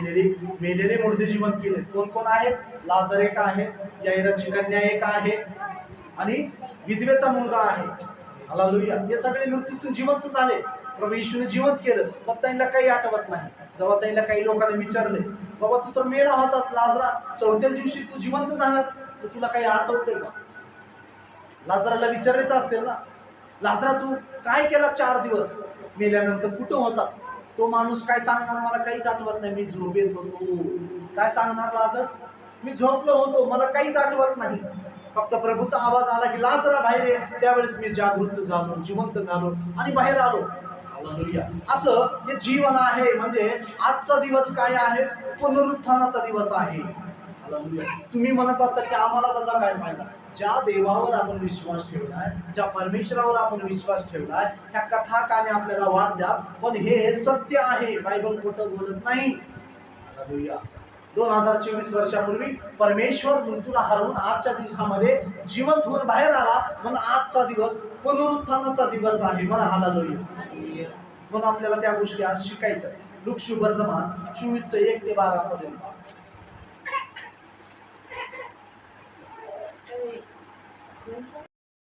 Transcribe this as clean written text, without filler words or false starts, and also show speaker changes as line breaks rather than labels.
केलेली, मेलेले मुर्दे जिवंत केले. कोण कोण आहेत? लाजर एक आहे, याईराची कन्या एक आहे आणि विधवेचा मुलगा आहे. हालेलुया. हे सगळे मृत्यूतून जिवंत झाले. प्रभू येशूने जिवंत केलं. पण त्यांना काही आठवत नाही. जेव्हा त्यांना काही लोकांनी विचारले, बाबा तू तर मेला होतास लाजरा, चौथ्या दिवशी तू जिवंत झालास, तर तुला काही आठवतंय का? लाजराला विचारलेच असतील ना, लाजरा तू काय केला 4 दिवस मेल्यानंतर, कुठं होता? तो माणूस काय सांगणार? मला काहीच आठवत नाही, मी झोपेत होतो. काय सांगणार लाजर? मी झोपलो होतो, मला काहीच आठवत नाही. फक्त प्रभूचा आवाज आला की लाजरा बाहेर ये. त्यावेळेस मी जागृत झालो, जिवंत झालो आणि बाहेर आलो. हालेलुया. असं हे जीवन आहे. म्हणजे आजचा दिवस काय आहे? पुनरुत्थानाचा दिवस आहे. हालेलुया. तुम्ही म्हणत असता की आम्हाला त्याचा काय फायदा? ज्या देवावर आपण विश्वास ठेवलाय, ज्या परमेश्वरावर आपण विश्वास ठेवलाय, ह्या कथा काने आपल्याला वाटतात, पण हे सत्य आहे. बायबल खोटं बोलत नाही. हालेलुया. 2024 वर्षापूर्वी परमेश्वर मृत्यूला हरवून आजच्या दिवसामध्ये जिवंत होऊन बाहेर आला, म्हणून आजचा दिवस पुनरुत्थानाचा दिवस आहे. मला हालेलुया. म्हणून आपल्याला त्या गोष्टी आज शिकायच्या. लूक शुभवर्तमान 24:1-12 पर्यंत.